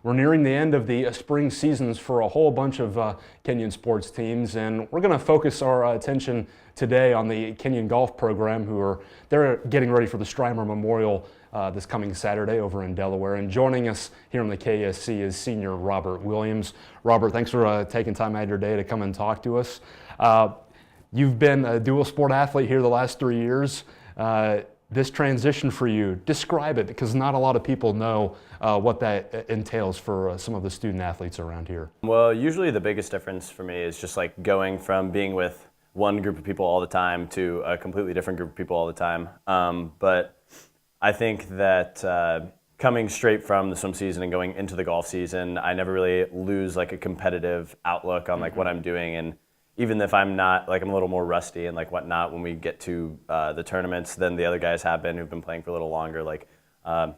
We're nearing the end of the spring seasons for a whole bunch of Kenyon sports teams, and we're going to focus our attention today on the Kenyon golf program, they're getting ready for the Strimer Memorial this coming Saturday over in Delaware. And joining us here on the KSC is senior Robert Williams. Robert, thanks for taking time out of your day to come and talk to us. You've been a dual sport athlete here the last 3 years. This transition for you, describe it, because not a lot of people know what that entails for some of the student athletes around here. Well, usually the biggest difference for me is just like going from being with one group of people all the time to a completely different group of people all the time. But I think that coming straight from the swim season and going into the golf season, I never really lose like a competitive outlook on like what I'm doing. And even if I'm not, like I'm a little more rusty and like whatnot when we get to the tournaments than the other guys have been who've been playing for a little longer, like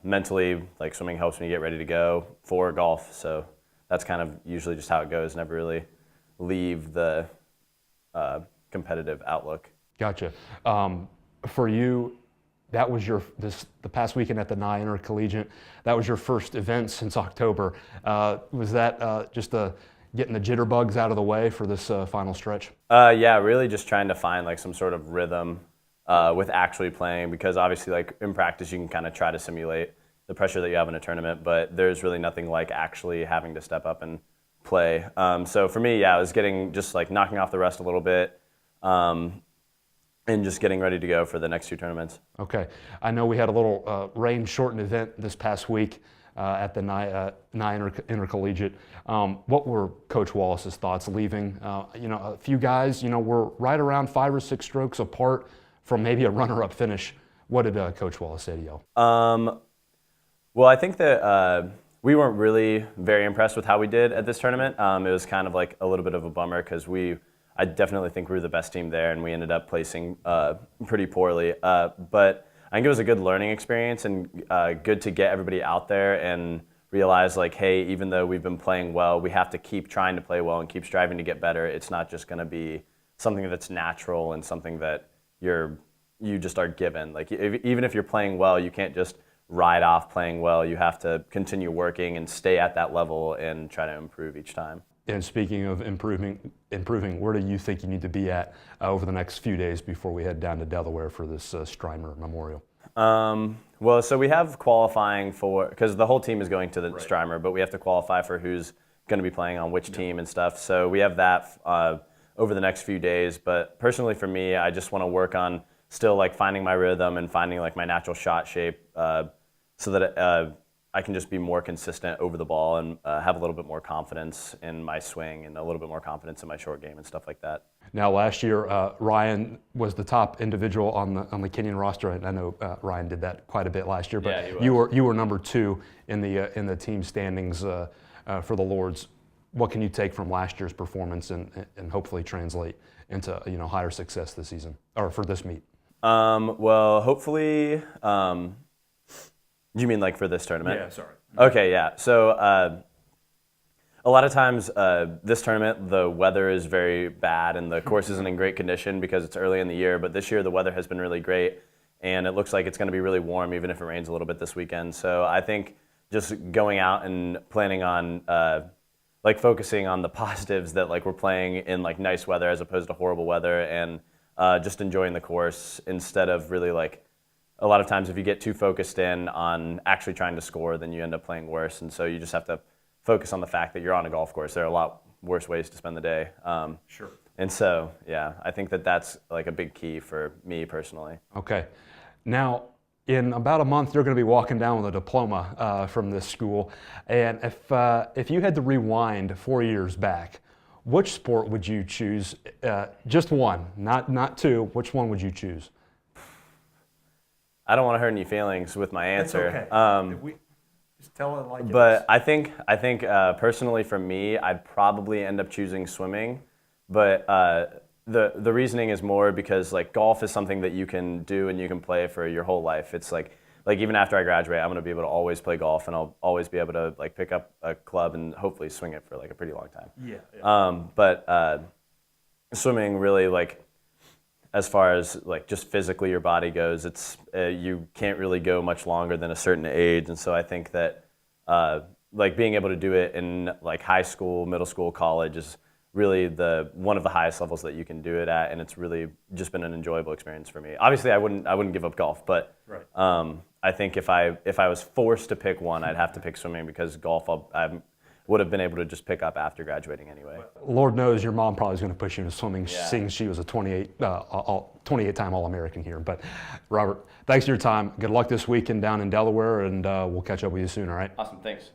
mentally, like swimming helps me get ready to go for golf. So that's kind of usually just how it goes. Never really leave the competitive outlook. Gotcha. For you, that was the past weekend at the Nye Intercollegiate. That was your first event since October. Was that just getting the jitterbugs out of the way for this final stretch? Yeah, really just trying to find like some sort of rhythm with actually playing, because obviously like in practice you can kind of try to simulate the pressure that you have in a tournament, but there's really nothing like actually having to step up and play. So for me, yeah, it was getting just like knocking off the rust a little bit and just getting ready to go for the next two tournaments. Okay. I know we had a little rain-shortened event this past week at the Nye Intercollegiate. What were Coach Wallace's thoughts leaving? A few guys, were right around 5 or 6 strokes apart from maybe a runner-up finish. What did Coach Wallace say to you? Well, I think that we weren't really very impressed with how we did at this tournament. It was kind of like a little bit of a bummer because I definitely think we were the best team there, and we ended up placing pretty poorly. But I think it was a good learning experience and good to get everybody out there and realize like, hey, even though we've been playing well, we have to keep trying to play well and keep striving to get better. It's not just going to be something that's natural and something that you just are given. Like even if you're playing well, you can't just ride off playing well. You have to continue working and stay at that level and try to improve each time. And speaking of improving, where do you think you need to be at over the next few days before we head down to Delaware for this Strimer Memorial? Well, so we have qualifying for, because the whole team is going to the Strimer, but we have to qualify for who's going to be playing on which team and stuff. So we have that over the next few days. But personally for me, I just want to work on still like finding my rhythm and finding like my natural shot shape so that I can just be more consistent over the ball and have a little bit more confidence in my swing and a little bit more confidence in my short game and stuff like that. Now, last year, Ryan was the top individual on the Kenyon roster, and I know Ryan did that quite a bit last year. But yeah, you were number 2 in the team standings for the Lords. What can you take from last year's performance and hopefully translate into higher success this season or for this meet? Well, hopefully. You mean like for this tournament? Yeah, sorry. Okay, yeah. So a lot of times this tournament, the weather is very bad and the course isn't in great condition because it's early in the year. But this year the weather has been really great, and it looks like it's going to be really warm even if it rains a little bit this weekend. So I think just going out and planning on like focusing on the positives that like we're playing in like nice weather as opposed to horrible weather, and just enjoying the course instead of really like. A lot of times if you get too focused in on actually trying to score, then you end up playing worse. And so you just have to focus on the fact that you're on a golf course. There are a lot worse ways to spend the day. Sure. And so, yeah, I think that that's like a big key for me personally. Okay. Now, in about a month, you're going to be walking down with a diploma from this school. And if you had to rewind 4 years back, which sport would you choose? Just one, not two. Which one would you choose? I don't want to hurt any feelings with my answer. That's okay. We just tell it like it but is. I think personally for me, I'd probably end up choosing swimming. But the reasoning is more because like golf is something that you can do and you can play for your whole life. It's like even after I graduate, I'm going to be able to always play golf, and I'll always be able to like pick up a club and hopefully swing it for like a pretty long time. Yeah. But swimming really like. As far as like just physically your body goes, it's you can't really go much longer than a certain age, and so I think that like being able to do it in like high school, middle school, college is really one of the highest levels that you can do it at, and it's really just been an enjoyable experience for me. Obviously, I wouldn't give up golf, but I think if I was forced to pick one, I'd have to pick swimming, because golf I would have been able to just pick up after graduating anyway. Lord knows your mom probably is going to push you into swimming, seeing she was a 28-time All-American here. But Robert, thanks for your time. Good luck this weekend down in Delaware, and we'll catch up with you soon, all right? Awesome, thanks.